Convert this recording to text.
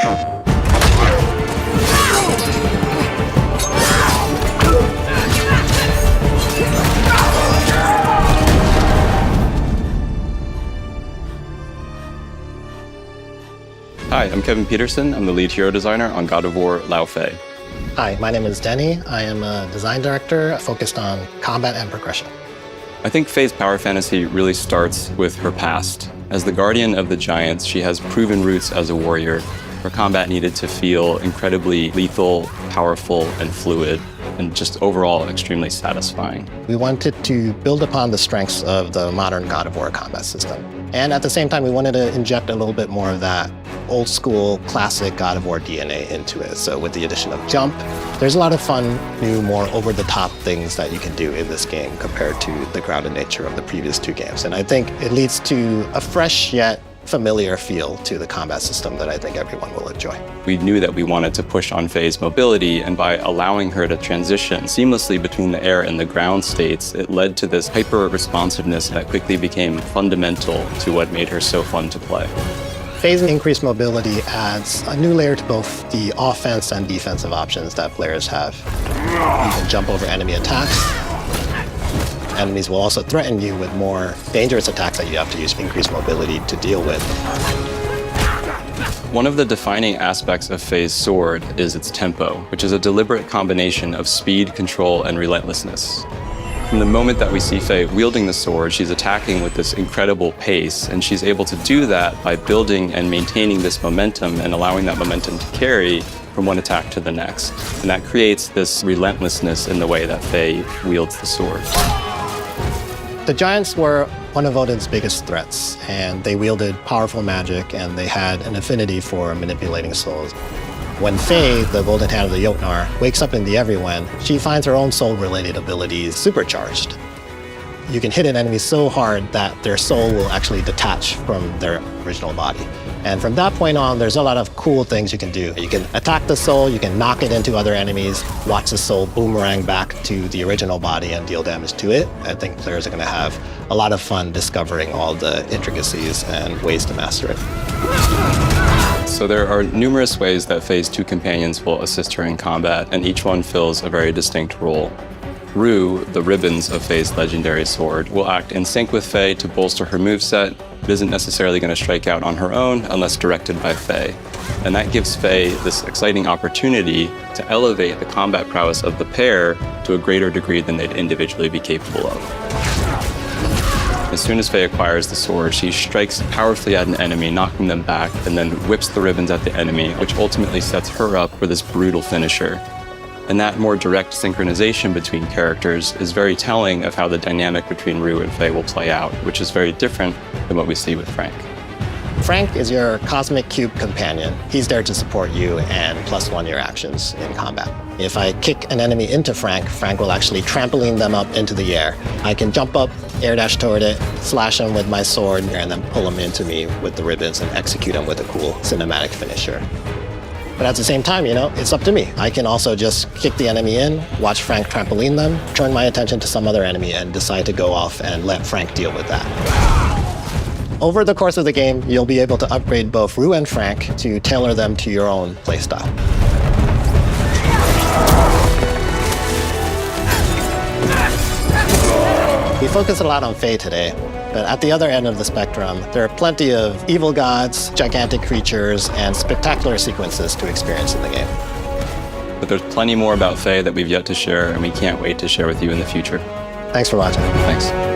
Hi, I'm Kevin Peterson. I'm the lead hero designer on God of War Laufey. Hi, my name is Denny. I am a design director focused on combat and progression. I think Faye's power fantasy really starts with her past. As the guardian of the giants, she has proven roots as a warrior. Her combat needed to feel incredibly lethal, powerful, and fluid, and just overall extremely satisfying. We wanted to build upon the strengths of the modern God of War combat system. And at the same time, we wanted to inject a little bit more of that old school, classic God of War DNA into it. So with the addition of jump, there's a lot of fun, new, more over-the-top things that you can do in this game compared to the grounded nature of the previous two games. And I think it leads to a fresh yet familiar feel to the combat system that I think everyone will enjoy. We knew that we wanted to push on Faye's mobility, and by allowing her to transition seamlessly between the air and the ground states, it led to this hyper-responsiveness that quickly became fundamental to what made her so fun to play. Faye's increased mobility adds a new layer to both the offense and defensive options that players have. You can jump over enemy attacks. Enemies will also threaten you with more dangerous attacks that you have to use increased mobility to deal with. One of the defining aspects of Faye's sword is its tempo, which is a deliberate combination of speed, control, and relentlessness. From the moment that we see Faye wielding the sword, she's attacking with this incredible pace, and she's able to do that by building and maintaining this momentum and allowing that momentum to carry from one attack to the next. And that creates this relentlessness in the way that Faye wields the sword. The giants were one of Odin's biggest threats, and they wielded powerful magic, and they had an affinity for manipulating souls. When Faye, the golden hand of the Jotnar, wakes up in the Everyone, she finds her own soul-related abilities supercharged. You can hit an enemy so hard that their soul will actually detach from their original body. And from that point on, there's a lot of cool things you can do. You can attack the soul, you can knock it into other enemies, watch the soul boomerang back to the original body and deal damage to it. I think players are going to have a lot of fun discovering all the intricacies and ways to master it. So there are numerous ways that Faye's two companions will assist her in combat, and each one fills a very distinct role. Rue, the ribbons of Faye's legendary sword, will act in sync with Faye to bolster her moveset, but isn't necessarily going to strike out on her own unless directed by Faye. And that gives Faye this exciting opportunity to elevate the combat prowess of the pair to a greater degree than they'd individually be capable of. As soon as Faye acquires the sword, she strikes powerfully at an enemy, knocking them back, and then whips the ribbons at the enemy, which ultimately sets her up for this brutal finisher. And that more direct synchronization between characters is very telling of how the dynamic between Rue and Faye will play out, which is very different than what we see with Frank. Frank is your cosmic cube companion. He's there to support you and +1 your actions in combat. If I kick an enemy into Frank, Frank will actually trampoline them up into the air. I can jump up, air dash toward it, slash him with my sword, and then pull him into me with the ribbons and execute him with a cool cinematic finisher. But at the same time, it's up to me. I can also just kick the enemy in, watch Frank trampoline them, turn my attention to some other enemy, and decide to go off and let Frank deal with that. Over the course of the game, you'll be able to upgrade both Rue and Frank to tailor them to your own playstyle. We focus a lot on Faye today, but at the other end of the spectrum, there are plenty of evil gods, gigantic creatures, and spectacular sequences to experience in the game. But there's plenty more about Faye that we've yet to share, and we can't wait to share with you in the future. Thanks for watching. Thanks.